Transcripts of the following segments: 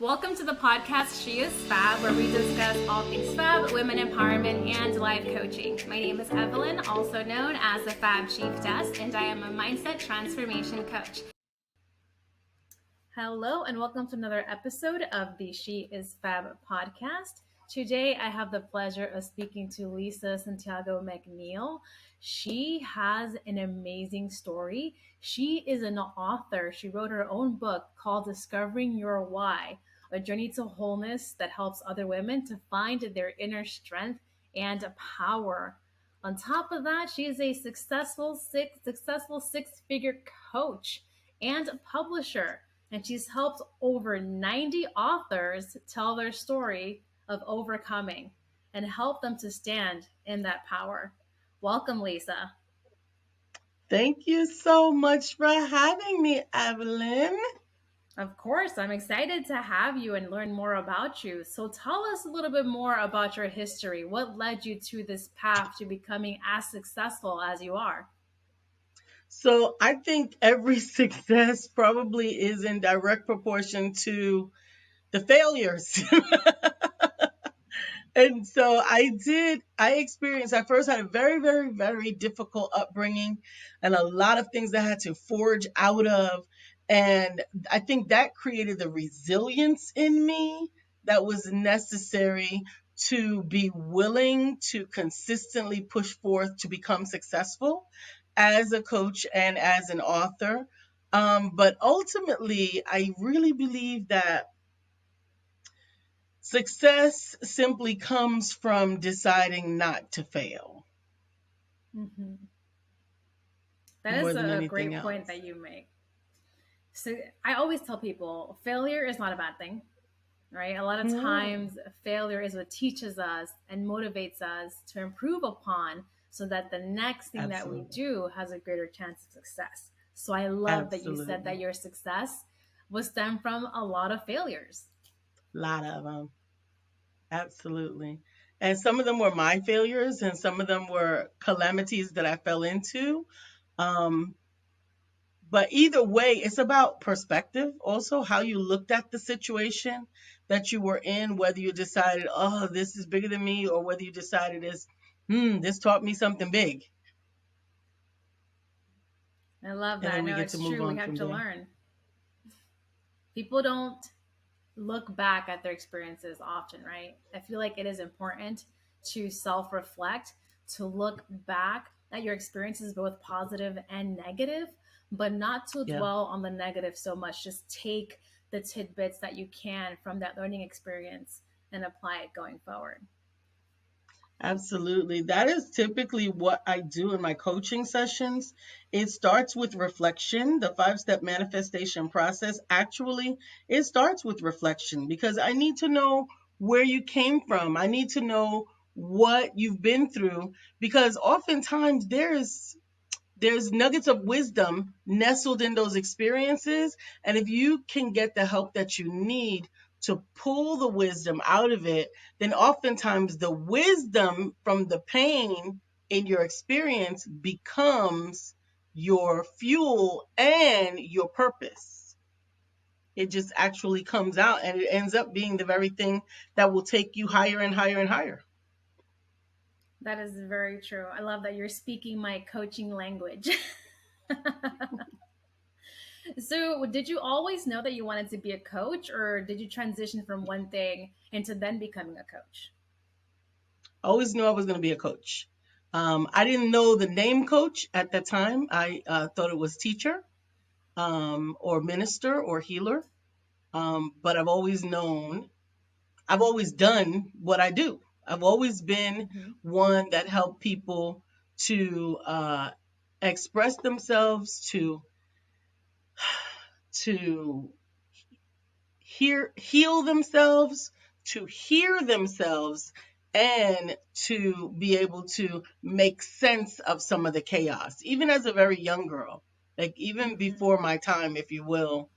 Welcome to the podcast She is Fab, where we discuss all things fab, women empowerment, and life coaching. My name is Evelyn, also known as the Fab Chieftess, and I am a mindset transformation coach. Hello, and welcome to another episode of the She is Fab podcast. Today, I have the pleasure of speaking to Lisa Santiago McNeill. She has an amazing story. She is an author. She wrote her own book called Discovering Your Why, a journey to wholeness that helps other women to find their inner strength and power. On top of that, she is a successful six-figure coach and publisher, and she's helped over 90 authors tell their story of overcoming and help them to stand in that power. Welcome, Lisa. Thank you so much for having me, Evelyn. Of course, I'm excited to have you and learn more about you. So tell us a little bit more about your history. What led you to this path to becoming as successful as you are? So I think every success probably is in direct proportion to the failures. And so I first had a very, very, very difficult upbringing and a lot of things that I had to forge out of. And I think that created the resilience in me that was necessary to be willing to consistently push forth to become successful as a coach and as an author. But ultimately, I really believe that success simply comes from deciding not to fail. Mm-hmm. That More is than a anything great point else. that you make. So I always tell people failure is not a bad thing, right? A lot of No, times failure is what teaches us and motivates us to improve upon so that the next thing that we absolutely. do has a greater chance of success. So I love that you said that Absolutely. your success was stemmed from a lot of failures. A lot of them. Absolutely. And some of them were my failures and some of them were calamities that I fell into. Um, but either way, it's about perspective, also how you looked at the situation that you were in, whether you decided, oh, this is bigger than me, or whether you decided this taught me something big. I love And that. then we No, get to it's move true. We on have from to there. learn. People don't look back at their experiences often, right? I feel like it is important to self reflect, to look back at your experiences, both positive and negative, but not to Yeah. dwell on the negative so much. Just take the tidbits that you can from that learning experience and apply it going forward. Absolutely. That is typically what I do in my coaching sessions. It starts with reflection. The 5-step manifestation process, actually, it starts with reflection because I need to know where you came from. I need to know what you've been through because oftentimes there's nuggets of wisdom nestled in those experiences. And if you can get the help that you need to pull the wisdom out of it, then oftentimes the wisdom from the pain in your experience becomes your fuel and your purpose. It just actually comes out and it ends up being the very thing that will take you higher and higher and higher. That is very true. I love that you're speaking my coaching language. So, did you always know that you wanted to be a coach, or did you transition from one thing into then becoming a coach? I always knew I was going to be a coach. I didn't know the name coach at that time. I thought it was teacher or minister or healer. But I've always done what I do. I've always been Mm-hmm. one that helped people to express themselves, to heal themselves, to hear themselves, and to be able to make sense of some of the chaos, even as a very young girl, like even Mm-hmm. before my time, if you will.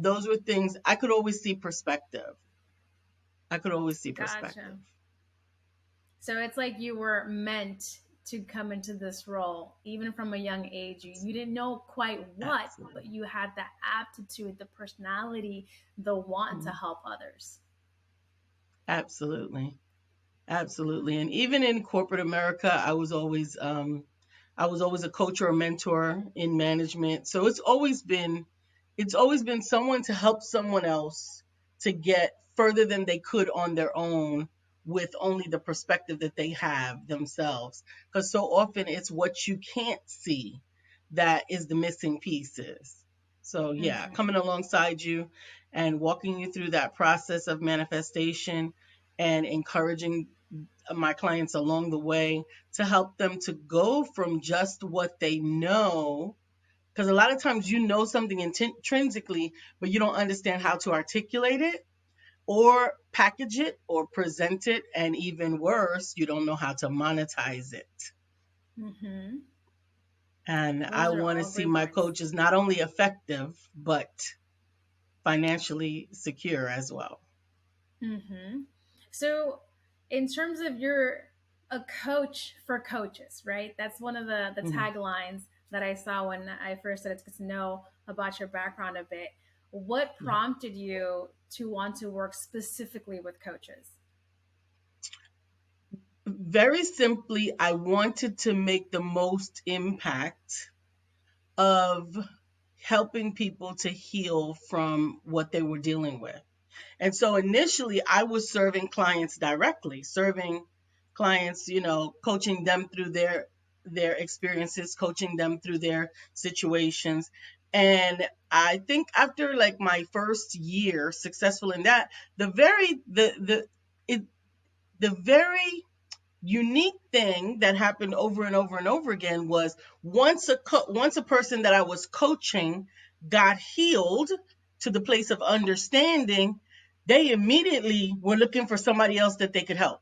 Those were things I could always see perspective. I could always see perspective. Gotcha. So it's like you were meant to come into this role, even from a young age? You didn't know quite what, but Absolutely. you had the aptitude, the personality, the want to Mhm. help others. Absolutely. Absolutely. And even in corporate America, I was always a coach or a mentor in management. So it's always been someone to help someone else to get further than they could on their own with only the perspective that they have themselves. Because so often it's what you can't see that is the missing pieces. So yeah, Mm-hmm. coming alongside you and walking you through that process of manifestation and encouraging my clients along the way to help them to go from just what they know. Because a lot of times you know something intrinsically, but you don't understand how to articulate it or package it or present it. And even worse, you don't know how to monetize it. Mm-hmm. And I Those are want to all see great my points. coaches not only effective, but financially secure as well. Mm-hmm. So, in terms of you're a coach for coaches, right? That's one of the Mhm. taglines that I saw when I first started to get to know about your background a bit. What Yeah. prompted you to want to work specifically with coaches? Very simply, I wanted to make the most impact of helping people to heal from what they were dealing with. And so initially I was serving clients directly, serving clients, coaching them through their experiences, coaching them through their situations. And I think after like my first year successful in that, the very it the very unique thing that happened over and over and over again was once a person that I was coaching got healed to the place of understanding, they immediately were looking for somebody else that they could help.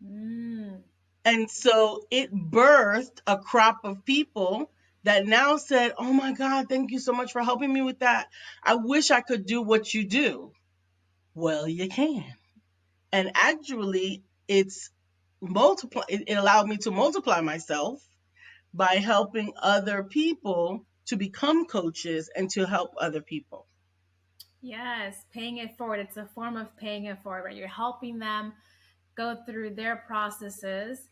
Mm, And so it birthed a crop of people that now said, "Oh my God, thank you so much for helping me with that. I wish I could do what you do." Well, you can. And actually, it allowed me to multiply myself by helping other people to become coaches and to help other people. yes, paying it forward. It's a form of paying it forward, right? You're helping them go through their processes,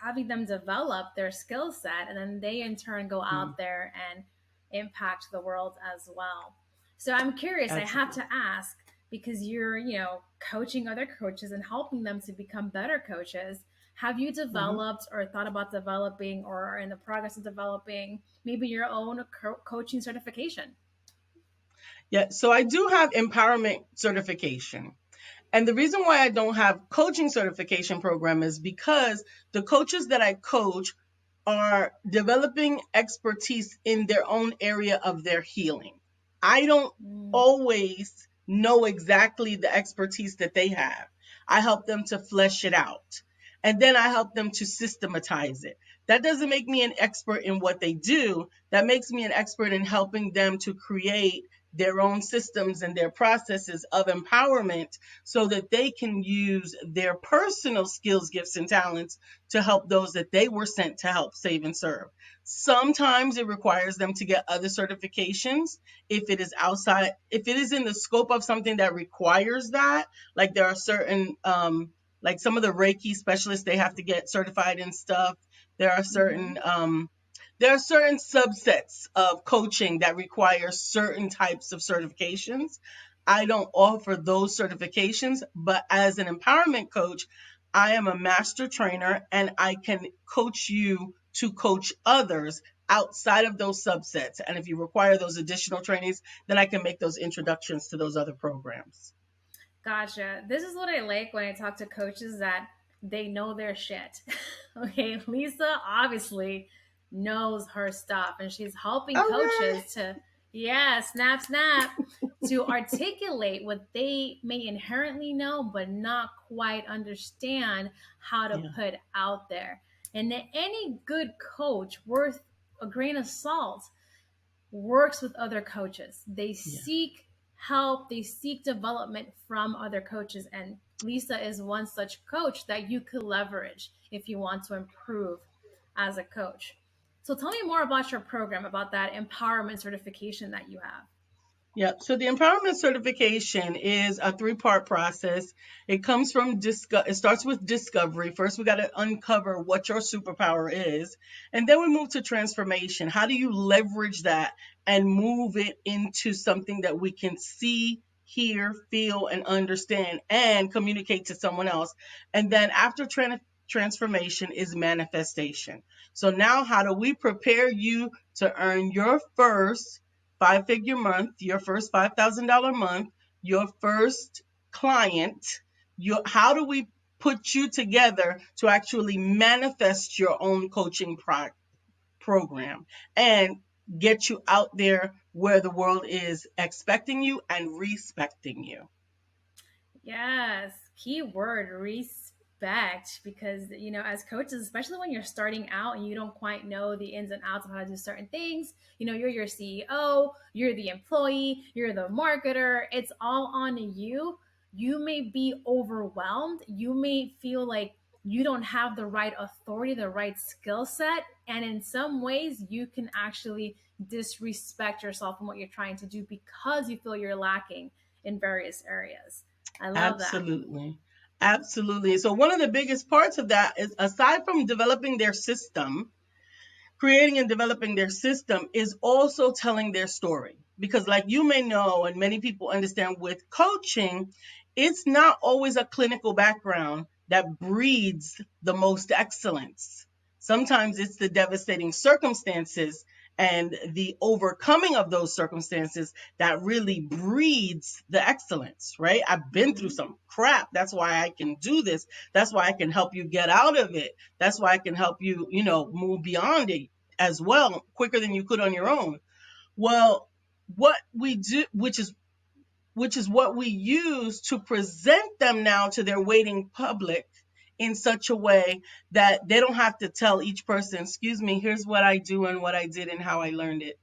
having them develop their skill set, and then they in turn go Mhm. out there and impact the world as well. So I'm curious, I have Absolutely. to ask, because you're, coaching other coaches and helping them to become better coaches. Have you Mhm. developed or thought about developing or are in the progress of developing maybe your own coaching certification? Yeah, so I do have empowerment certification. And the reason why I don't have coaching certification program is because the coaches that I coach are developing expertise in their own area of their healing. I don't Mm, always know exactly the expertise that they have. I help them to flesh it out. And then I help them to systematize it. That doesn't make me an expert in what they do. That makes me an expert in helping them to create their own systems and their processes of empowerment so that they can use their personal skills, gifts, and talents to help those that they were sent to help save and serve. Sometimes it requires them to get other certifications if it is in the scope of something that requires that, like there are certain, like some of the Reiki specialists, they have to get certified in stuff. There are mm-hmm. there are certain subsets of coaching that require certain types of certifications. I don't offer those certifications, but as an empowerment coach, I am a master trainer and I can coach you to coach others outside of those subsets. And if you require those additional trainings, then I can make those introductions to those other programs. Gotcha. This is what I like when I talk to coaches that they know their shit. Okay, Lisa obviously knows her stuff and she's helping All right. coaches to, yeah, snap, snap, to articulate what they may inherently know but not quite understand how to Yeah. put out there. And that any good coach worth a grain of salt works with other coaches. They Yeah. seek help, they seek development from other coaches. And Lisa is one such coach that you could leverage if you want to improve as a coach. So tell me more about your program, about that empowerment certification that you have. Yep. So the empowerment certification is a three-part process. It comes from it starts with discovery. First, we got to uncover what your superpower is, and then we move to transformation. How do you leverage that and move it into something that we can see, hear, feel, and understand, and communicate to someone else? And then after transformation is manifestation. So now, how do we prepare you to earn your first five-figure month, your first $5,000 month, your first client? How do we put you together to actually manifest your own coaching program and get you out there where the world is expecting you and respecting you? Yes, key word respect, because as coaches, especially when you're starting out and you don't quite know the ins and outs of how to do certain things, you're your CEO, you're the employee, you're the marketer, it's all on you. You may be overwhelmed, you may feel like you don't have the right authority, the right skill set, and in some ways you can actually disrespect yourself and what you're trying to do because you feel you're lacking in various areas. I love that. Absolutely. Absolutely. So one of the biggest parts of that is, aside from developing their system, creating and developing their system, is also telling their story. Because, like you may know, and many people understand, with coaching, it's not always a clinical background that breeds the most excellence. Sometimes it's the devastating circumstances and the overcoming of those circumstances that really breeds the excellence, right? I've been through Mm-hmm. some crap. That's why I can do this. That's why I can help you get out of it. That's why I can help you, move beyond it as well, quicker than you could on your own. Well, what we do, which is what we use to present them now to their waiting public in such a way that they don't have to tell each person, excuse me, here's what I do and what I did and how I learned it.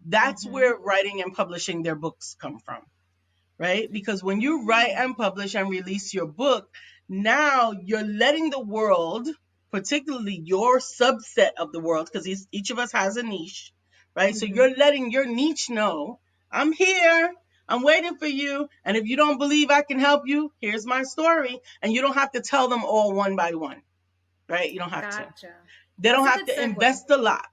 That's Mm-hmm. where writing and publishing their books come from, right? Because when you write Mm. and publish and release your book, now you're letting the world, particularly your subset of the world, because each of us has a niche, right? So Mm-hmm. you're letting your niche know, I'm here, I'm waiting for you. And if you don't believe I can help you, here's my story. And you don't have to tell them all one by one, right? You don't have to. Gotcha. They That's don't a have good to segue. invest a lot.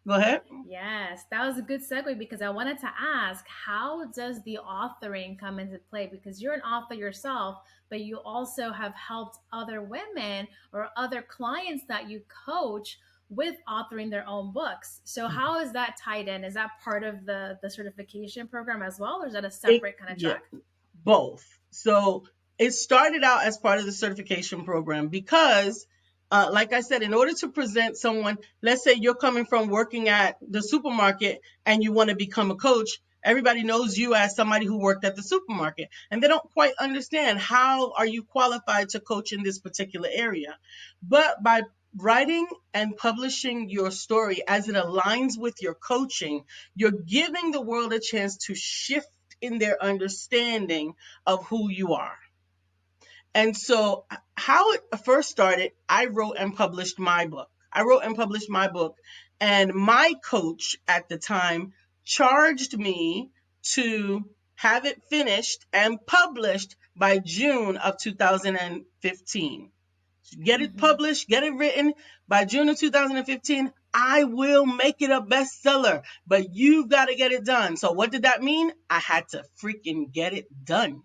Go ahead. Yes, that was a good segue because I wanted to ask, how does the authoring come into play? Because you're an author yourself, but you also have helped other women or other clients that you coach with authoring their own books. So how is that tied in? Is that part of the certification program as well, or is that a separate kind of Yeah, track? both. So it started out as part of the certification program because, like I said, in order to present someone, let's say you're coming from working at the supermarket and you want to become a coach, everybody knows you as somebody who worked at the supermarket, and they don't quite understand how are you qualified to coach in this particular area. But by writing and publishing your story as it aligns with your coaching, you're giving the world a chance to shift in their understanding of who you are. And so, how it first started, I wrote and published my book. And my coach at the time charged me to have it finished and published by June of 2015. Get it Mm-hmm. published, get it written by June of 2015. I will make it a bestseller, but you've got to get it done. So, what did that mean? I had to freaking get it done.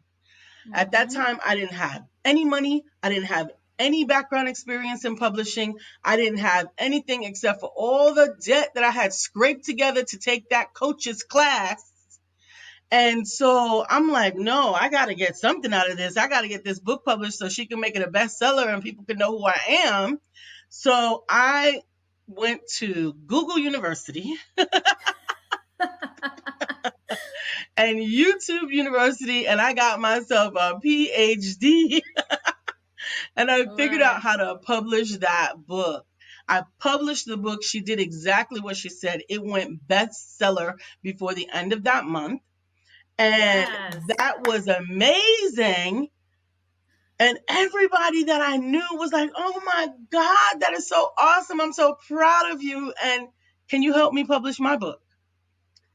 At that Mm-hmm. time, I didn't have any money, I didn't have any background experience in publishing, I didn't have anything except for all the debt that I had scraped together to take that coach's class. And so I'm like, no, I got to get something out of this. I got to get this book published so she can make it a bestseller and people can know who I am. So I went to Google University and YouTube University, and I got myself a PhD and I figured Love out it. how to publish that book. I published the book. She did exactly what she said. It went bestseller before the end of that month. And Yes. that was amazing. And everybody that I knew was like, oh my God, that is so awesome. I'm so proud of you. And can you help me publish my book?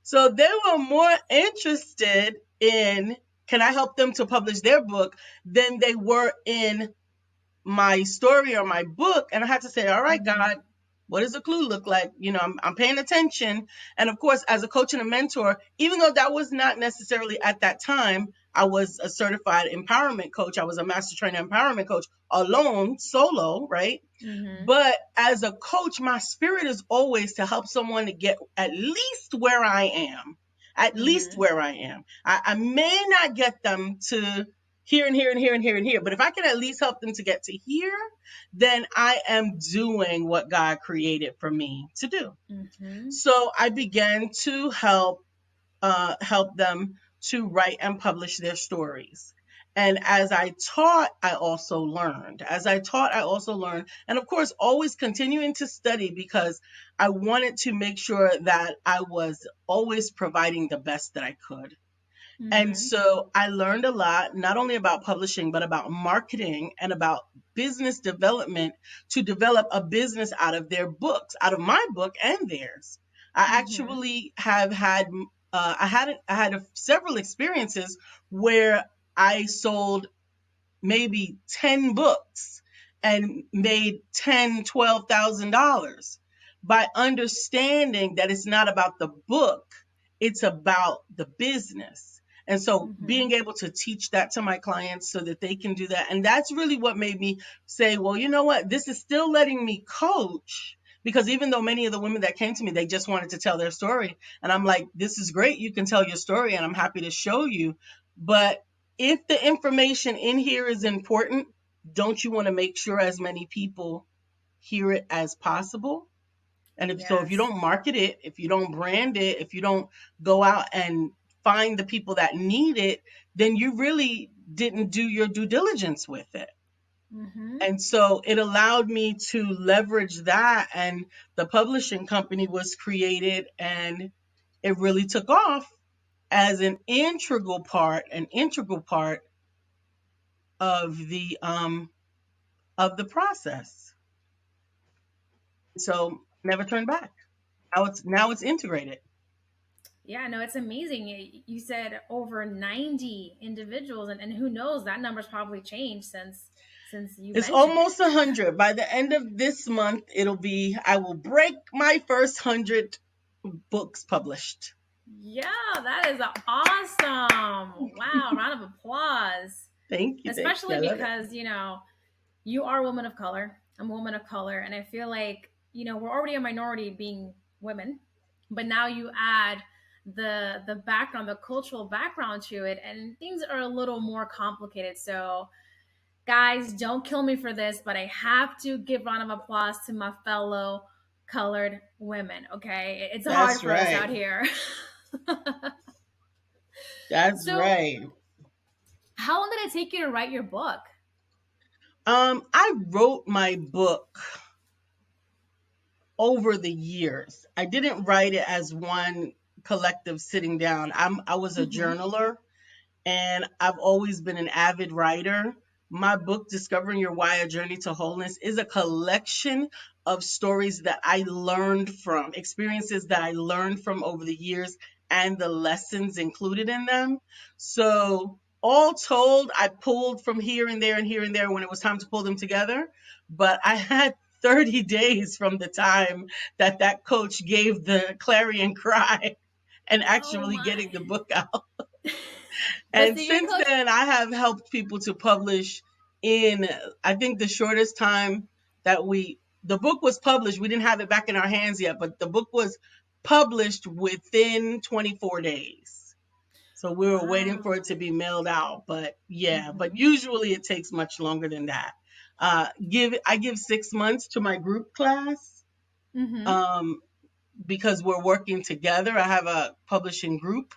So they were more interested in, can I help them to publish their book, than they were in my story or my book. And I had to say, all right, Mm-hmm. God, what does a clue look like? I'm paying attention. And of course, as a coach and a mentor, even though that was not necessarily at that time, I was a certified empowerment coach. I was a master trainer empowerment coach alone, solo, right? Mm-hmm. But as a coach, my spirit is always to help someone to get at least where I am. At least Mm-hmm. where I am. I may not get them to here and here and here and here and here, but if I can at least help them to get to here, then I am doing what God created for me to do. Mm-hmm. So I began to help them to write and publish their stories. And as I taught, I also learned. As I taught, I also learned. And of course, always continuing to study because I wanted to make sure that I was always providing the best that I could. And Mm-hmm. so I learned a lot, not only about publishing, but about marketing and about business development to develop a business out of their books, out of my book and theirs. I Mm-hmm. actually have had, I had several experiences where I sold maybe 10 books and made $10,000, $12,000 by understanding that it's not about the book, it's about the business. And so Mm-hmm. being able to teach that to my clients so that they can do that. And that's really what made me say, well, you know what? This is still letting me coach, because even though many of the women that came to me, they just wanted to tell their story. And I'm like, this is great. You can tell your story and I'm happy to show you. But if the information in here is important, don't you want to make sure as many people hear it as possible? And if you Yes. don't market it, if you don't brand it, if you don't go out and find the people that need it, then you really didn't do your due diligence with it. Mm-hmm. And so it allowed me to leverage that, and the publishing company was created, and it really took off as an integral part of the process. So never turn back. Now it's integrated. Yeah, no, it's amazing. You said over 90 individuals, and who knows, that number's probably changed since you It's mentioned it. almost 100. By the end of this month, I will break my first 100 books published. Yeah, that is awesome. Wow, round of applause. Thank you, thank you. Especially I love it. because, you are a woman of color. I'm a woman of color. And I feel like, we're already a minority being women, but now you add the background, the cultural background to it, and things are a little more complicated. So guys, don't kill me for this, but I have to give round of applause to my fellow colored women. Okay. It's hard That's for us right. out here. That's So right. how long did it take you to write your book? I wrote my book over the years. I didn't write it as one collective sitting down. I was a Mm-hmm. journaler, and I've always been an avid writer. My book, Discovering Your Why: A Journey to Wholeness, is a collection of stories that I learned from, experiences that I learned from over the years, and the lessons included in them. So, all told, I pulled from here and there and here and there when it was time to pull them together. But I had 30 days from the time that coach gave the clarion cry and Oh actually my. getting the book out. But And see, your since coach. then, I have helped people to publish in, I think the shortest time the book was published, we didn't have it back in our hands yet, but the book was published within 24 days. So we were waiting for Wow. it to be mailed out. But yeah, but Mm-hmm. usually it takes much longer than that. I give 6 months to my group class, Mm-hmm. um, because we're working together. I have a publishing group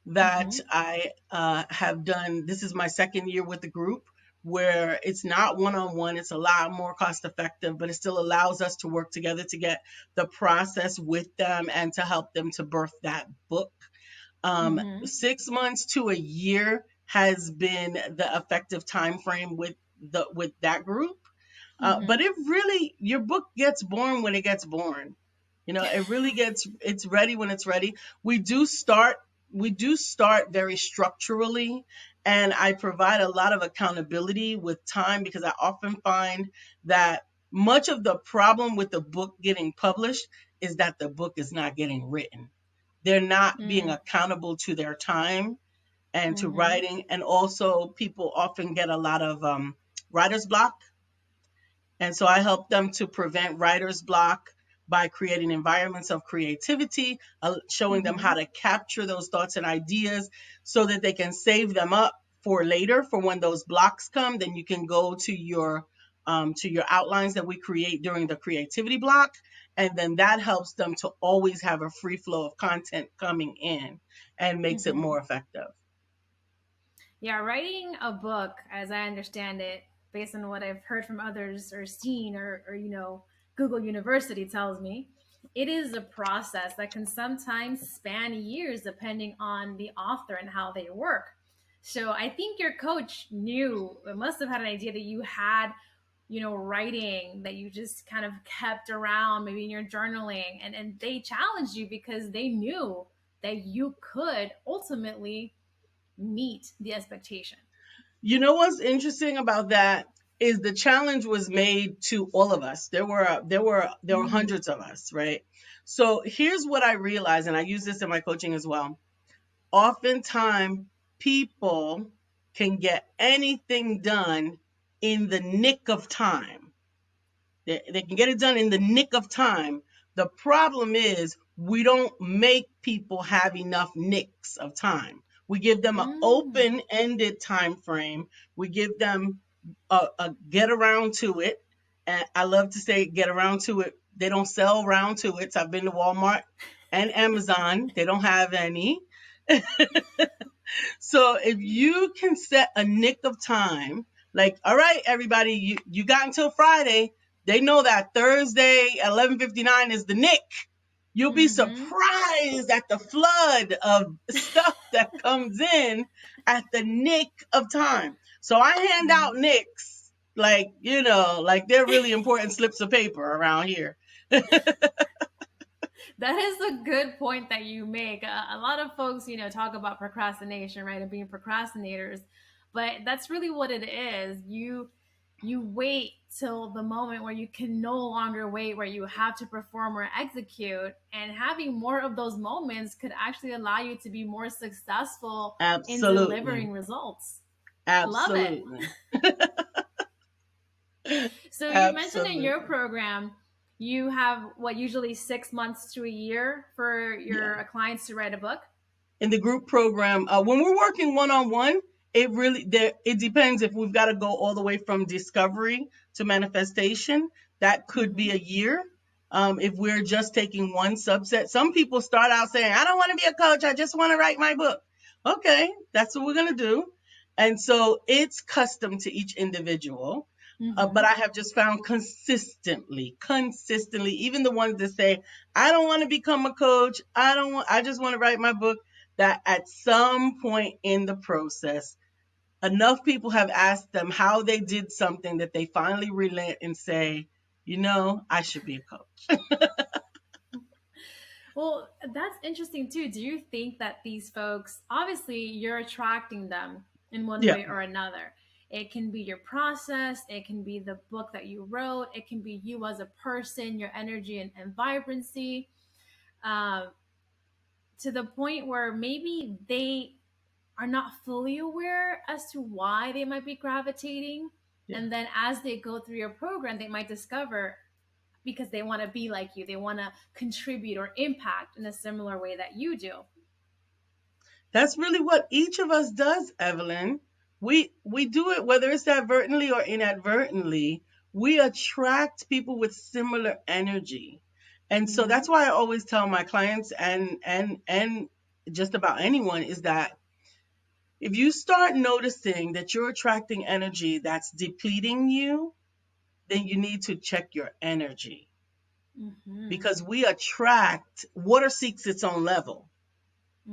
that Mm-hmm. I have done. This is my second year with the group, where it's not one on one. It's a lot more cost effective, but it still allows us to work together to get the process with them and to help them to birth that book. Mm-hmm. 6 months to a year has been the effective time frame with that group. But Mm-hmm. it really, your book gets born when it gets born. It really it's ready when it's ready. We do start, we do start very structurally, and I provide a lot of accountability with time, because I often find that much of the problem with the book getting published is that the book is not getting written. They're not being accountable to their time and to Mm-hmm. writing. And also, people often get a lot of writer's block, and so I help them to prevent writer's block by creating environments of creativity, showing them how Mm-hmm. to capture those thoughts and ideas so that they can save them up for later, for when those blocks come. Then you can go to your outlines that we create during the creativity block, and then that helps them to always have a free flow of content coming in and makes it Mm-hmm. more effective. Yeah, writing a book, as I understand it, based on what I've heard from others or seen, or Google University tells me, it is a process that can sometimes span years depending on the author and how they work. So I think your coach knew, must have had an idea that you had, writing that you just kind of kept around, maybe in your journaling, and they challenged you because they knew that you could ultimately meet the expectation. You know what's interesting about that is the challenge was made to all of us. There were Mm. hundreds of us, right? So here's what I realized, and I use this in my coaching as well. Oftentimes, people can get anything done in the nick of time. They can get it done in the nick of time. The problem is we don't make people have enough nicks of time. We give them an Mm. open-ended time frame. We give them a get around to it. And I love to say get around to it. They don't sell round to it. So I've been to Walmart and Amazon. They don't have any. So if you can set a nick of time, like, all right, everybody, you got until Friday. They know that Thursday 11:59 is the nick. You'll be Mm-hmm. surprised at the flood of stuff that comes in at the nick of time. So I hand out Mm-hmm. nicks, like, like they're really important slips of paper around here. That is a good point that you make. A lot of folks, talk about procrastination, right, and being procrastinators, but that's really what it is. You wait till the moment where you can no longer wait, where you have to perform or execute, and having more of those moments could actually allow you to be more successful in Absolutely. delivering results. Love it. Absolutely. So you mentioned in your Absolutely. program you have what, usually 6 months to a year for Yeah. your clients to write a book. In the group program, when we're working one-on-one, it depends. If we've got to go all the way from discovery to manifestation, that could be Mm-hmm. a year. If we're just taking one subset, some people start out saying, I don't want to be a coach, I just want to write my book. Okay, that's what we're going to do. And so it's custom to each individual. But Mm-hmm. I have just found consistently, even the ones that say, I don't want to become a coach, I just want to write my book, that at some point in the process, enough people have asked them how they did something that they finally relent and say, I should be a coach. Well, that's interesting too. Do you think that these folks, obviously you're attracting them in one Yeah, way or another? It can be your process, it can be the book that you wrote, it can be you as a person, your energy and vibrancy, uh, to the point where maybe they are not fully aware as to why they might be gravitating. yeah. And then as they go through your program, they might discover, because they want to be like you, they want to contribute or impact in a similar way that you do. That's really what each of us does, Evelyn. We do it whether it's advertently or inadvertently. We attract people with similar energy. And so Mm-hmm. that's why I always tell my clients and just about anyone is that if you start noticing that you're attracting energy that's depleting you, then you need to check your energy, Mm-hmm. because we attract, water seeks its own level.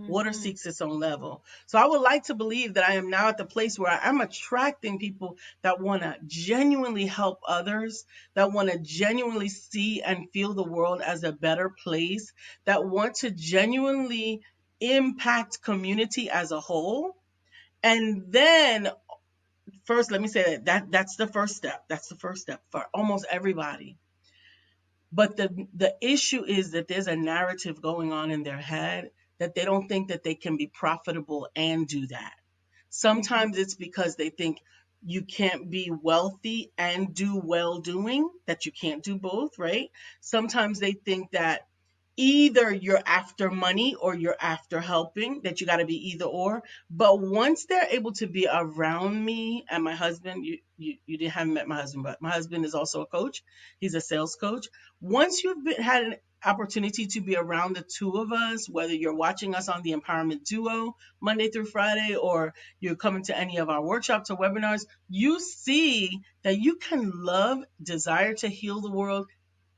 Water Mm-hmm. seeks its own level. So I would like to believe that I am now at the place where I'm attracting people that want to genuinely help others, that want to genuinely see and feel the world as a better place, that want to genuinely impact community as a whole. And then first, let me say that's the first step. That's the first step for almost everybody. But the issue is that there's a narrative going on in their head that they don't think that they can be profitable and do that. Mm-hmm. Sometimes it's because they think you can't be wealthy and do well doing, that you can't do both, right? Sometimes they think that either you're after money or you're after helping, that you got to be either or. But once they're able to be around me and my husband, haven't met my husband, but my husband is also a coach. He's a sales coach. Once had an opportunity to be around the two of us, whether you're watching us on the Empowerment Duo Monday through Friday, or you're coming to any of our workshops or webinars, you see that you can love, desire to heal the world,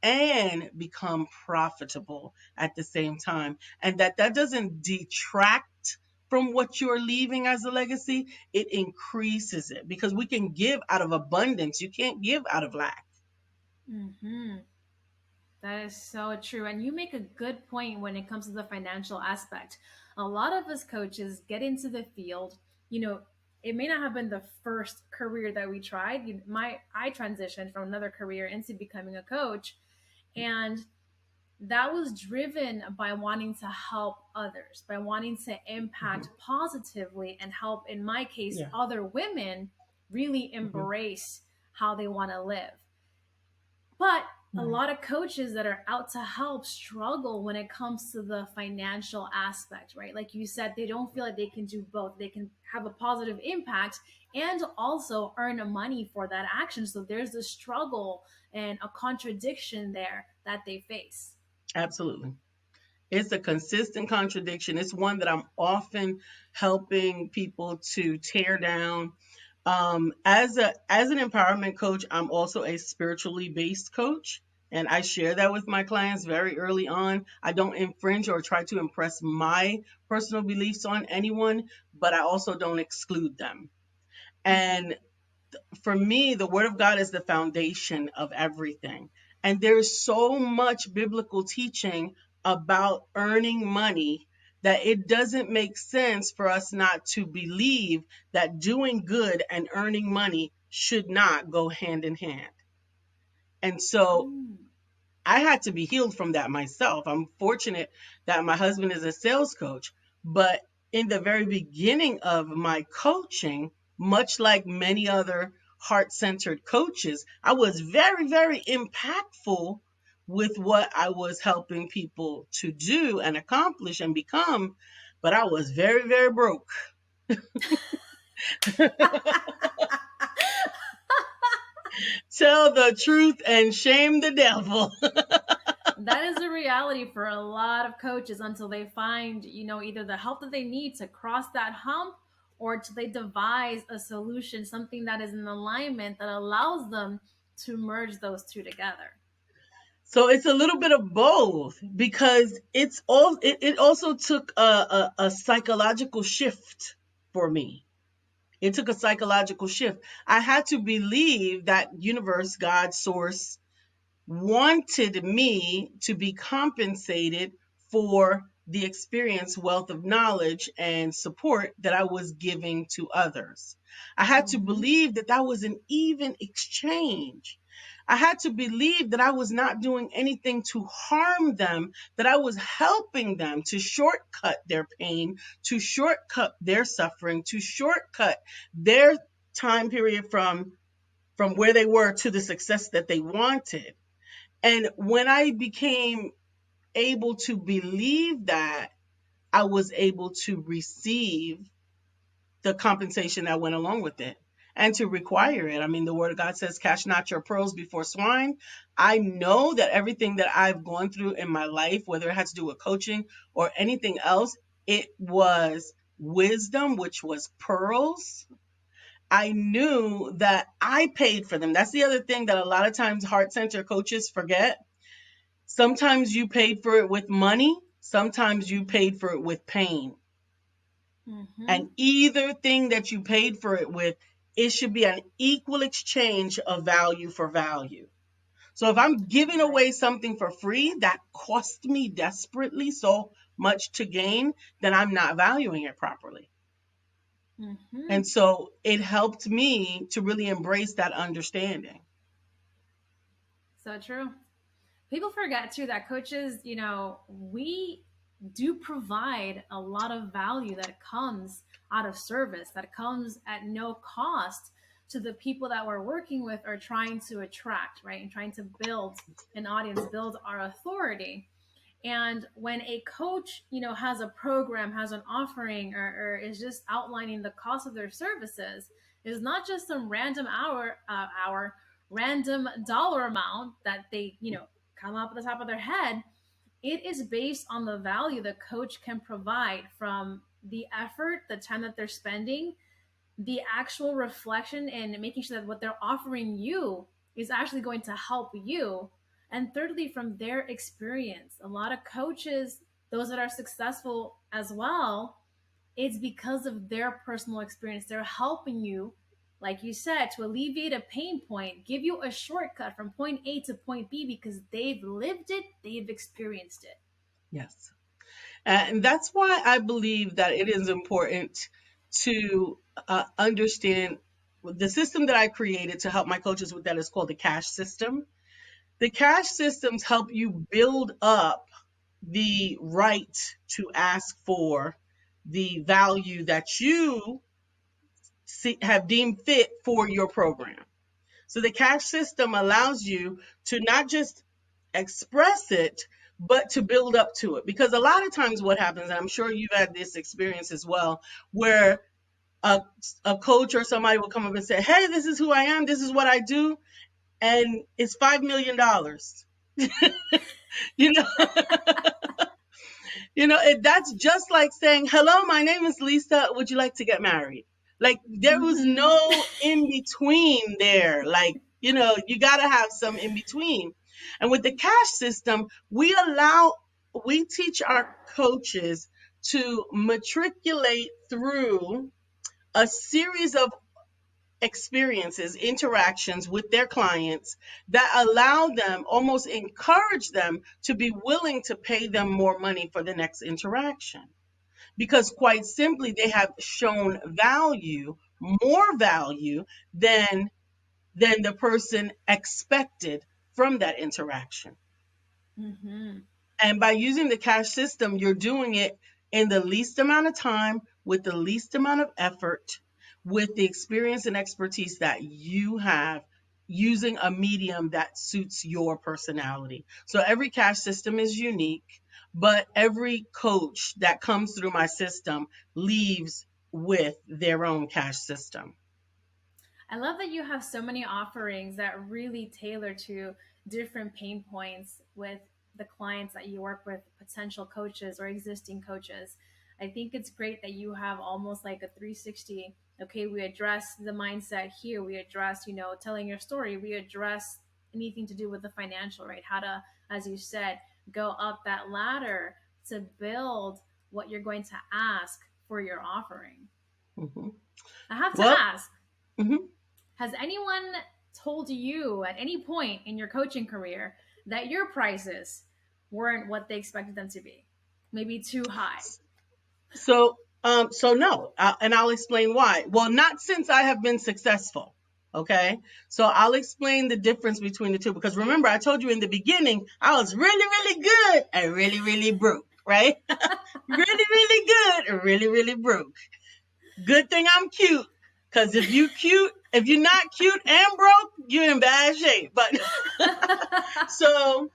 and become profitable at the same time. And that doesn't detract from what you're leaving as a legacy, it increases it because we can give out of abundance. You can't give out of lack. Mm-hmm. That is so true. And you make a good point when it comes to the financial aspect. A lot of us coaches get into the field, you know, it may not have been the first career that we tried. I transitioned from another career into becoming a coach, and that was driven by wanting to help others, by wanting to impact Mhm. positively and help, in my case, Yeah. other women really Mhm. embrace how they want to live. But a Right. lot of coaches that are out to help struggle when it comes to the financial aspect, right? Like you said, they don't feel like they can do both. They can have a positive impact and also earn money for that action. So there's a struggle and a contradiction there that they face. Absolutely. It's a consistent contradiction. It's one that I'm often helping people to tear down. As an empowerment coach, I'm also a spiritually based coach, and I share that with my clients very early on. I don't infringe or try to impress my personal beliefs on anyone, but I also don't exclude them. Mm-hmm. And for me, the word of God is the foundation of everything. And there's so much biblical teaching about earning money that it doesn't make sense for us not to believe that doing good and earning money should not go hand in hand. And so Mm. I had to be healed from that myself. I'm fortunate that my husband is a sales coach, but in the very beginning of my coaching, much like many other heart centered coaches, I was very, very impactful with what I was helping people to do and accomplish and become, but I was very, very broke. Tell the truth and shame the devil. That is a reality for a lot of coaches until they find, either the help that they need to cross that hump, or till they devise a solution, something that is in alignment that allows them to merge those two together. So it's a little bit of both because it also took a psychological shift for me. It took a psychological shift. I had to believe that universe, God, source wanted me to be compensated for the experience, wealth of knowledge, and support that I was giving to others. I had to Mm-hmm. believe that that was an even exchange. I had to believe that I was not doing anything to harm them, that I was helping them to shortcut their pain, to shortcut their suffering, to shortcut their time period from where they were to the success that they wanted. And when I became able to believe that, I was able to receive the compensation that went along with it and to Mm-hmm. require it. I mean, the word of God says, "Cast not your pearls before swine." I know that everything that I've gone through in my life, whether it had to do with coaching or anything else, it was wisdom, which was pearls. I knew that I paid for them. That's the other thing that a lot of times heart center coaches forget. Sometimes you paid for it with money. Sometimes you paid for it with pain. Mm-hmm. And either thing that you paid for it with, it should be an equal exchange of value for value. So if I'm giving Right. away something for free that cost me desperately so much to gain, then I'm not valuing it properly. Mm-hmm. And so it helped me to really embrace that understanding. So true. People forget too that coaches, we do provide a lot of value that comes out of service, that comes at no cost to the people that we're working with or trying to attract, right? And trying to build an audience, build our authority. And when a coach, has a program, has an offering, or is just outlining the cost of their services, is not just some random random dollar amount that they, come up at the top of their head. It is based on the value the coach can provide from the effort, the time that they're spending, the actual reflection, and making sure that what they're offering you is actually going to help you. And thirdly, from their experience, a lot of coaches, those that are successful as well, it's because of their personal experience. They're helping you, like you said, to alleviate a pain point, give you a shortcut from point A to point B because they've lived it, they've experienced it. Yes. And that's why I believe that it is important to understand the system that I created to help my coaches with that is called the cash system. The cash systems help you build up the right to ask for the value that you have deemed fit for your program. So the cash system allows you to not just express it, but to build up to it. Because a lot of times what happens, and I'm sure you've had this experience as well, where a, a coach or somebody will come up and say, hey, this is who I am, this is what I do, and it's $5 million. You know, that's just like saying, hello, my name is Lisa. Would you like to get married? Like, there was Mm-hmm. no in between there. Like, you got to have some in between. And with the cash system, we teach our coaches to matriculate through a series of experiences, interactions with their clients that allow them, almost encourage them to be willing to pay them more money for the next interaction. Because quite simply, they have shown value, more value than the person expected from that interaction. Mm-hmm. And by using the cash system, you're doing it in the least amount of time, with the least amount of effort, with the experience and expertise that you have, using a medium that suits your personality. So every cash system is unique, but every coach that comes through my system leaves with their own cash system. I love that you have so many offerings that really tailor to different pain points with the clients that you work with, potential coaches or existing coaches. I think it's great that you have almost like a 360. Okay, we address the mindset here. We address, telling your story. We address anything to do with the financial, right? How to, as you said, go up that ladder to build what you're going to ask for your offering. Hmm. I have to Well, ask, mhm. has anyone told you at any point in your coaching career that your prices weren't what they expected them to be? Maybe too high. So no, and I'll explain why. Well, not since I have been successful. Okay, so I'll explain the difference between the two, because remember, I told you in the beginning I was really, really good and really, really broke, right? Really, really good and really, really broke. Good thing I'm cute, because if you're not cute and broke, you're in bad shape. But so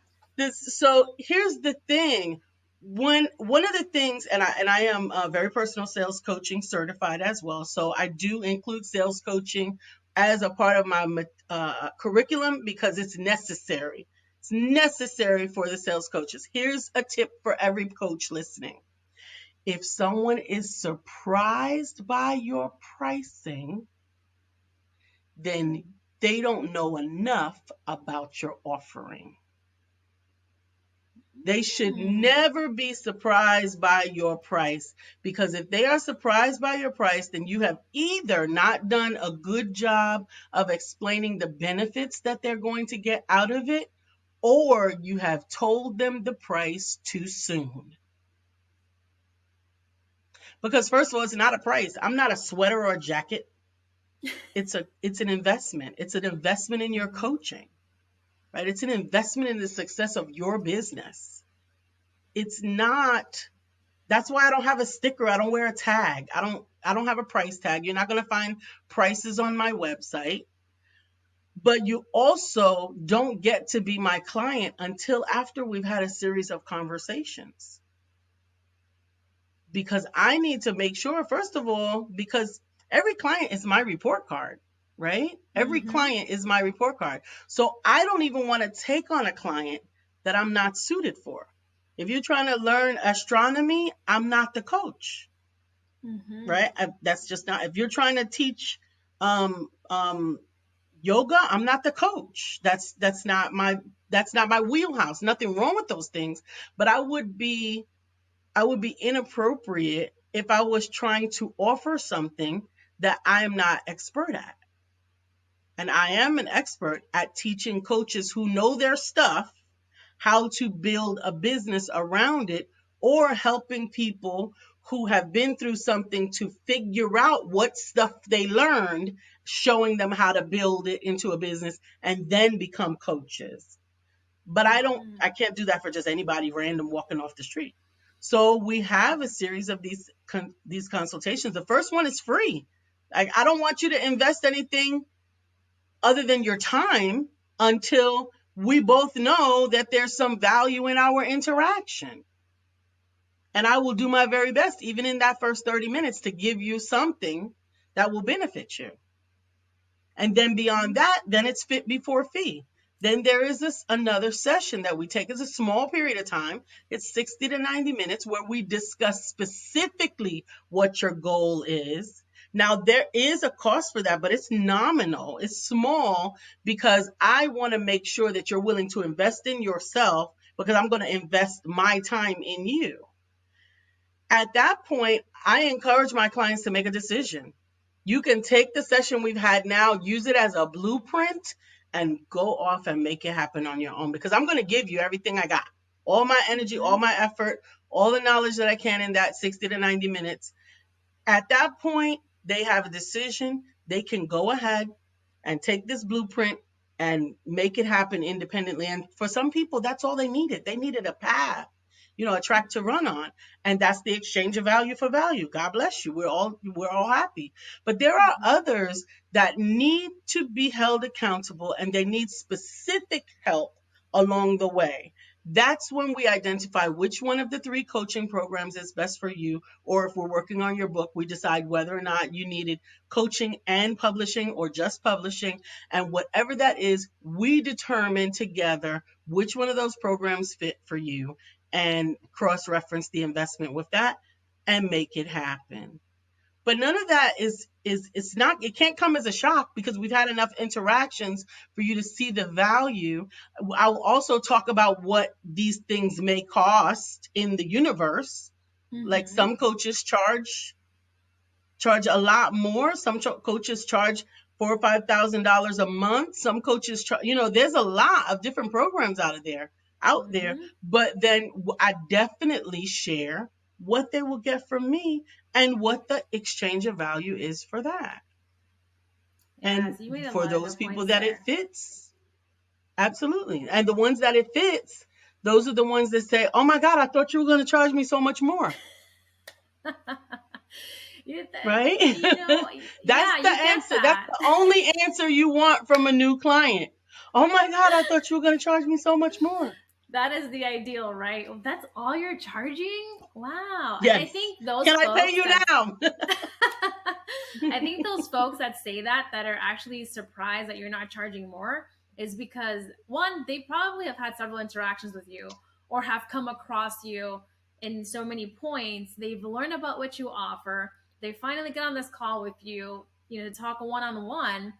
so here's the thing. One of the things, and I am very personal sales coaching certified as well, so I do include sales coaching as a part of my curriculum, because it's necessary. It's necessary for the sales coaches. Here's a tip for every coach listening: if someone is surprised by your pricing, then they don't know enough about your offering. They should Hmm. never be surprised by your price, because if they are surprised by your price, then you have either not done a good job of explaining the benefits that they're going to get out of it, or you have told them the price too soon. Because first of all, it's not a price. I'm not a sweater or a jacket. It's an investment. It's an investment in your Hmm. coaching, right? It's an investment in the success of your business. It's not. That's why I don't have a sticker. I don't wear a tag. I don't have a price tag. You're not going to find prices on my website. But you also don't get to be my client until after we've had a series of conversations. Because I need to make sure, first of all, because every client is my report card, right? Every Hmm. client is my report card. So I don't even want to take on a client that I'm not suited for. If you're trying to learn astronomy, I'm not the coach, Hmm. right? That's just not. If you're trying to teach um, um, yoga, I'm not the coach. That's not my wheelhouse. Nothing wrong with those things, but I would be inappropriate if I was trying to offer something that I am not expert at. And I am an expert at teaching coaches who know their stuff how to build a business around it, or helping people who have been through something to figure out what stuff they learned, showing them how to build it into a business and then become coaches. But Hmm. I can't do that for just anybody random walking off the street. So we have a series of these consultations. The first one is free. Like, I don't want you to invest anything other than your time until we both know that there's some value in our interaction. And I will do my very best, even in that first 30 minutes, to give you something that will benefit you. And then beyond that, then it's fit before fee. Then there is another session that we take. It's a small period of time. It's 60 to 90 minutes where we discuss specifically what your goal is. Now, there is a cost for that, but it's nominal. It's small because I want to make sure that you're willing to invest in yourself, because I'm going to invest my time in you. At that point, I encourage my clients to make a decision. You can take the session we've had now, use it as a blueprint, and go off and make it happen on your own, because I'm going to give you everything I got, all my energy, all Hmm. my effort, all the knowledge that I can in that 60 to 90 minutes. At that point, they have a decision. They can go ahead and take this blueprint and make it happen independently. And for some people, that's all they needed. They needed a path, a track to run on. And that's the exchange of value for value. God bless you. We're all happy. But there are Hmm. others that need to be held accountable, and they need specific help along the way. That's when we identify which one of the three coaching programs is best for you. Or if we're working on your book, we decide whether or not you needed coaching and publishing or just publishing. And whatever that is, we determine together which one of those programs fit for you, and cross reference the investment with that and make it happen. But none of that it's not, it can't come as a shock, because we've had enough interactions for you to see the value. I'll also talk about what these things may cost in the universe. Like, Hmm. some coaches charge a lot more. Some coaches charge $4,000 or $5,000 a month. Some coaches there's a lot of different programs out there. Hmm. But then I definitely share what they will get from me and what the exchange of value is for that. And Yes, you made a for lot of those good people points that it there. fits, absolutely. And the ones that it fits, those are the ones that say, "Oh my God, I thought you were going to charge me so much more." you, Right? you know, That's yeah, the you get answer. That's that. the only answer you want from a new client. "Oh my God, I thought you were going to charge me so much more." That is the ideal, right? That's all you're charging? Wow. I Yes. think those Can I pay folks you that now? I think those folks that say that are actually surprised that you're not charging more is because one, they probably have had several interactions with you or have come across you in so many points. They've learned about what you offer. They finally get on this call with you, to talk one on one,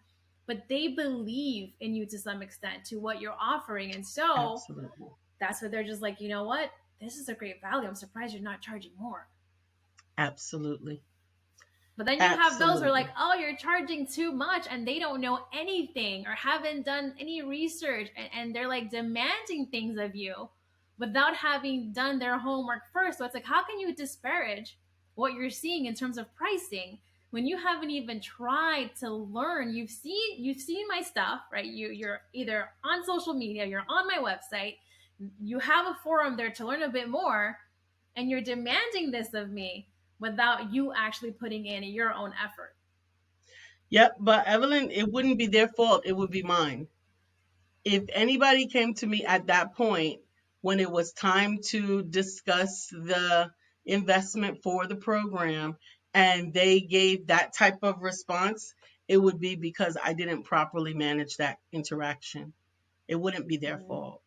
but they believe in you to some extent to what you're offering. And so Absolutely. that's where they're just like, you know what? This is a great value. I'm surprised you're not charging more. Absolutely. But then you have those who are like, Absolutely. oh, you're charging too much, and they don't know anything or haven't done any research, and they're like demanding things of you without having done their homework first. So it's like, how can you disparage what you're seeing in terms of pricing when you haven't even tried to learn? You've seen my stuff, right? You're either on social media, you're on my website, you have a forum there to learn a bit more, and you're demanding this of me without you actually putting in your own effort. Yep. But Evelyn, it wouldn't be their fault. It would be mine. If anybody came to me at that point when it was time to discuss the investment for the program and they gave that type of response, it would be because I didn't properly manage that interaction. It wouldn't be their Mm-hmm. fault.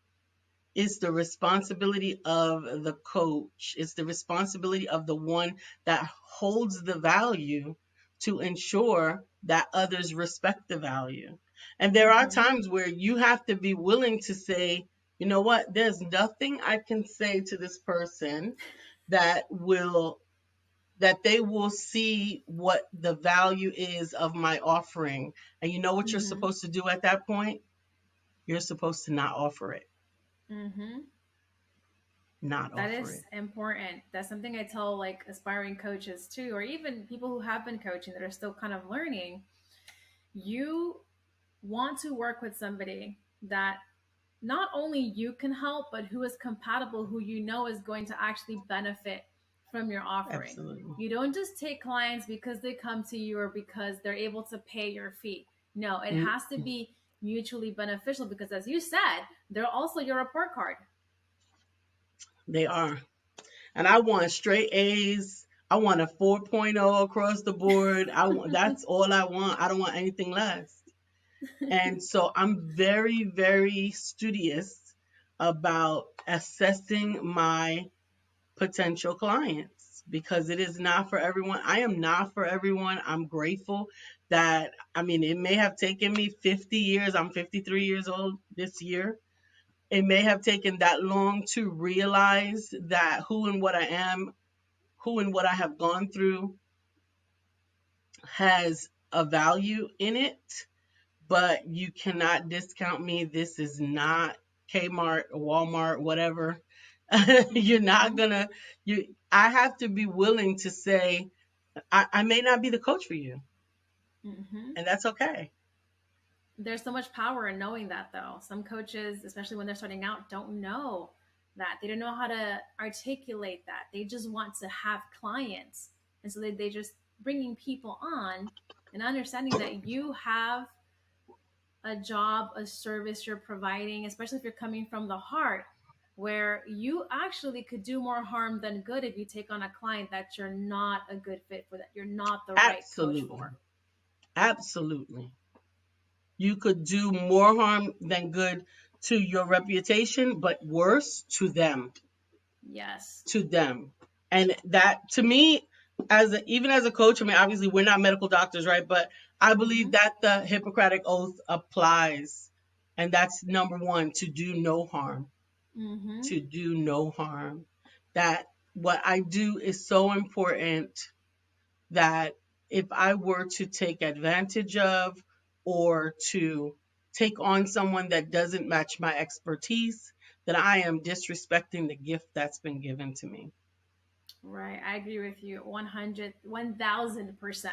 It's the responsibility of the coach. It's the responsibility of the one that holds the value to ensure that others respect the value. And there are Mm-hmm. times where you have to be willing to say, you know what, there's nothing I can say to this person that will that they will see what the value is of my offering. And you know what you're Mm-hmm. supposed to do at that point? You're supposed to not offer it. Mm-hmm. Not That offer is it. important. That's something I tell like aspiring coaches too, or even people who have been coaching that are still kind of learning. You want to work with somebody that not only you can help, but who is compatible, who you know is going to actually benefit from your offering. Absolutely. You don't just take clients because they come to you or because they're able to pay your fee. No, it Mm, has to be mutually beneficial because, as you said, they're also your report card. they are. And I want straight A's. I want a 4.0 across the board. That's all I want. I don't want anything less. And so I'm very, very studious about assessing my potential clients because it is not for everyone. I am not for everyone. I'm grateful that, I mean, it may have taken me 50 years. I'm 53 years old this year. It may have taken that long to realize that who and what I am, who and what I have gone through has a value in it, but you cannot discount me. This is not Kmart, Walmart, whatever. You're not Mm-hmm. gonna I have to be willing to say I may not be the coach for you, Mm-hmm. and that's okay. There's so much power in knowing that, though. Some coaches, especially when they're starting out, don't know that. They don't know how to articulate that. They just want to have clients. And so they just bringing people on and understanding that you have a job, a service you're providing, especially if you're coming from the heart, where you actually could do more harm than good if you take on a client that you're not a good fit for, that you're not the right coach Absolutely. for. Absolutely. You could do more harm than good to your reputation, but worse to them. Yes. To them. And that to me, even as a coach, I mean, obviously we're not medical doctors, right? But I believe Mm-hmm. that the Hippocratic Oath applies. And that's number one, to do no harm. Mm-hmm. To do no harm. That what I do is so important that if I were to take advantage of or to take on someone that doesn't match my expertise, then I am disrespecting the gift that's been given to me. Right. I agree with you 100, 1000%.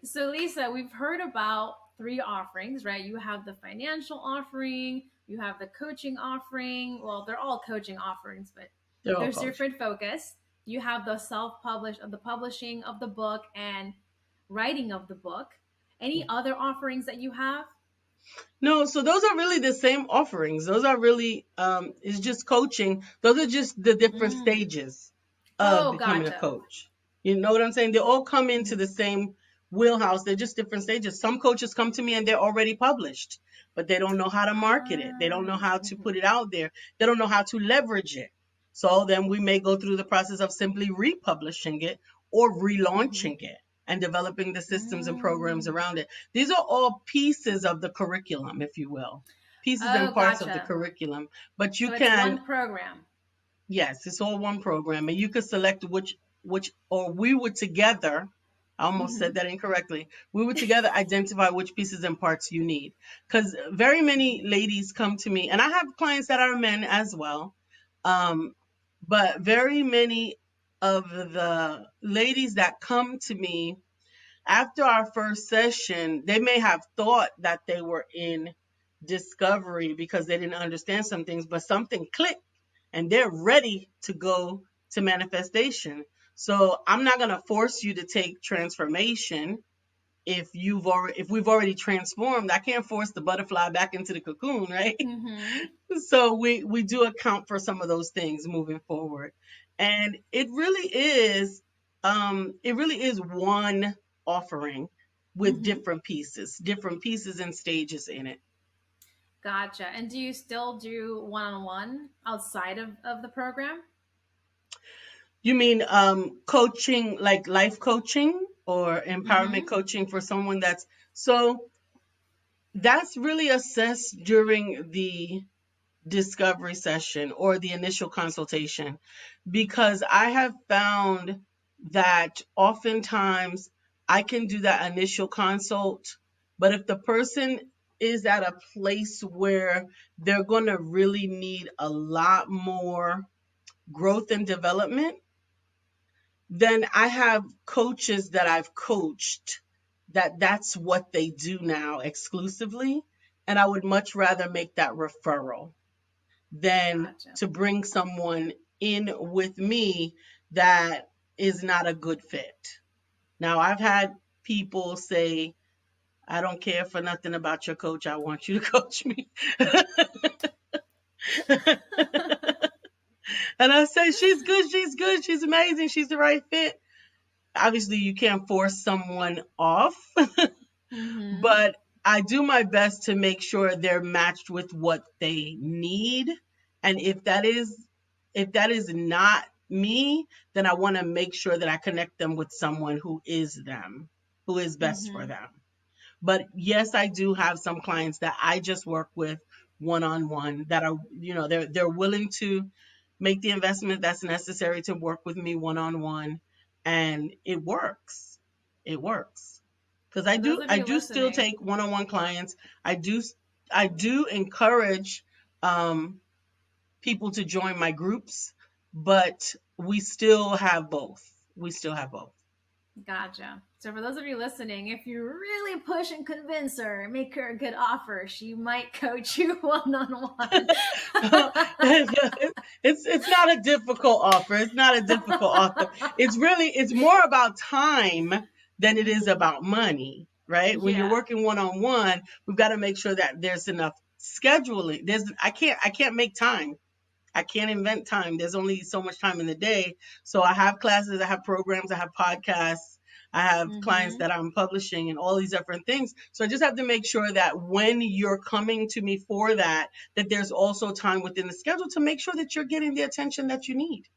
So, Lisa, we've heard about three offerings, right? You have the financial offering, you have the coaching offering. Well, they're all coaching offerings, but They're all there's coaching. different focus. You have the self-publish of the publishing of the book and writing of the book. Any other offerings that you have? No, so those are really the same offerings. Those are really it's just coaching. Those are just the different Mm. stages of Oh, becoming a gotcha. coach. You know what I'm saying? They all come into Mhm. the same wheelhouse. They're just different stages. Some coaches come to me and they're already published, but they don't know how to market it. They don't know Ah. how to Mhm. put it out there. They don't know how to leverage it. So then we may go through the process of simply republishing it or Mhm. relaunching it and developing the systems and programs Mm. around it. These are all pieces of the curriculum, if you will. pieces and Oh, parts of the gotcha. curriculum, but you So it's can, one program. yes, it's all one program, and you could select or we would together, I almost said Hmm. that incorrectly. We would together identify which pieces and parts you need. Because very many ladies come to me, and I have clients that are men as well. Um, but very many of the ladies that come to me after our first session, they may have thought that they were in discovery because they didn't understand some things, but something clicked and they're ready to go to manifestation. So I'm not going to force you to take transformation if we've already transformed. I can't force the butterfly back into the cocoon, right? Hmm. So we do account for some of those things moving forward. And it really is one offering with Hmm. different pieces and stages in it. Gotcha. And do you still do one-on-one outside of the program? You mean coaching, like life coaching or empowerment Hmm. coaching for someone that's really assessed during the discovery session or the initial consultation, because I have found that oftentimes I can do that initial consult, but if the person is at a place where they're going to really need a lot more growth and development, then I have coaches that I've coached that's what they do now exclusively, and I would much rather make that referral than Gotcha. to bring someone in with me that is not a good fit. Now, I've had people say, I don't care for nothing about your coach. I want you to coach me. And I say, she's good. She's good. She's amazing. She's the right fit. Obviously, you can't force someone off, Hmm. but I do my best to make sure they're matched with what they need. And if that is not me, then I want to make sure that I connect them with someone who is them, who is best for Hmm. them. But yes, I do have some clients that I just work with one-on-one that are, they're willing to make the investment that's necessary to work with me one-on-one, and it works. It works. Because I For those do of I you do still listening, take one-on-one clients. I do encourage um people to join my groups, but we still have both. We still have both. gotcha. So for those of you listening, if you really push and convince her, make her a good offer, she might coach you one-on-one. It's not a difficult offer. It's not a difficult offer. It's more about time than it is Hmm. about money, right? When you're Yeah. working one on one, we've got to make sure that there's enough scheduling. I can't make time. I can't invent time. There's only so much time in the day. So I have classes, I have programs, I have podcasts, I have clients Hmm. that I'm publishing and all these different things. So I just have to make sure that when you're coming to me for that, that there's also time within the schedule to make sure that you're getting the attention that you need.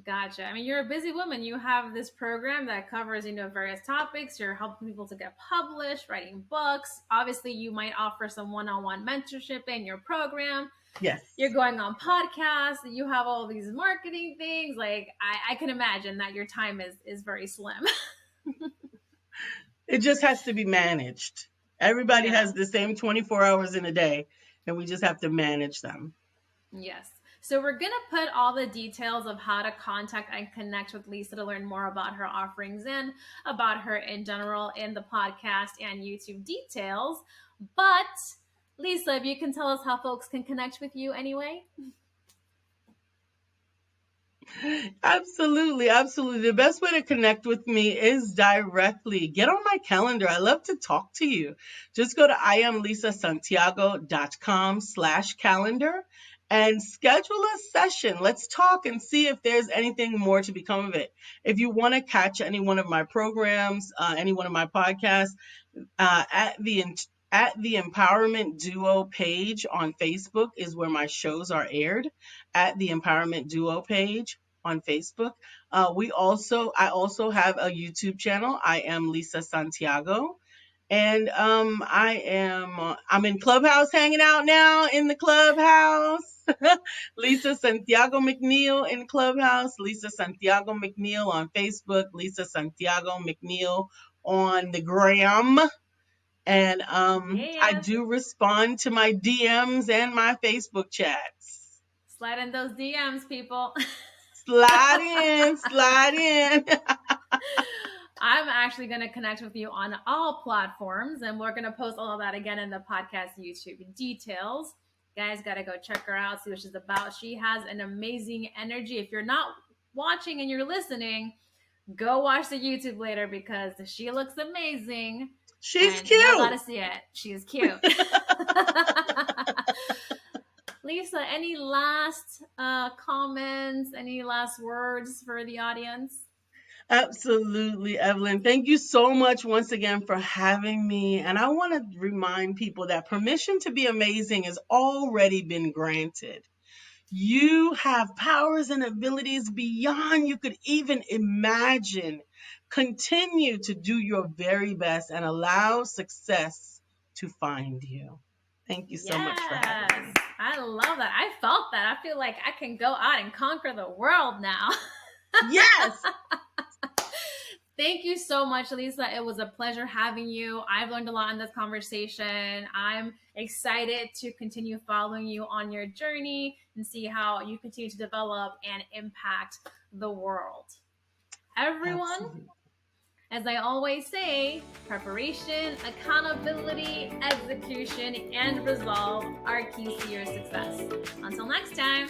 Gotcha. I mean, you're a busy woman. You have this program that covers, various topics. You're helping people to get published, writing books. Obviously, you might offer some one-on-one mentorship in your program. You're Yes. going on podcasts. You have all these marketing things. Like, I can imagine that your time is very slim. It just has to be managed. Everybody Yeah. has the same 24 hours in a day, and we just have to manage them. Yes. So we're going to put all the details of how to contact and connect with Lisa to learn more about her offerings and about her in general in the podcast and YouTube details. But Lisa, if you can tell us how folks can connect with you anyway. Absolutely, absolutely. The best way to connect with me is directly. Get on my calendar. I love to talk to you. Just go to IamLisaSantiago.com/calendar and schedule a session. Let's talk and see if there's anything more to become of it. If you want to catch any one of my programs, any one of my podcasts, uh, at the at the Empowerment Duo page on Facebook is where my shows are aired. At the Empowerment Duo page on Facebook, I also have a YouTube channel. I am Lisa Santiago, And I'm in Clubhouse hanging out now in the Clubhouse. Lisa Santiago McNeill in Clubhouse, Lisa Santiago McNeill on Facebook, Lisa Santiago McNeill on the gram. And I Yes. do respond to my DMs and my Facebook chats. Slide in those DMs, people. Slide in, slide in. I'm actually going to connect with you on all platforms, and we're going to post all of that again in the podcast YouTube details. Guys, got to go check her out, see what she's about. She has an amazing energy. If you're not watching and you're listening, go watch the YouTube later because she looks amazing. She's and cute. Y'all got to see it. She's cute. Lisa, any last comments, any last words for the audience? Absolutely, Evelyn. Thank you so much once again for having me. And I want to remind people that permission to be amazing has already been granted. You have powers and abilities beyond you could even imagine. Continue to do your very best and allow success to find you. Thank you so much for having me. I love that. I felt that. I feel like I can go out and conquer the world now. Yes. Thank you so much, Lisa. It was a pleasure having you. I've learned a lot in this conversation. I'm excited to continue following you on your journey and see how you continue to develop and impact the world. Everyone, absolutely. As I always say, preparation, accountability, execution, and resolve are keys to your success. Until next time.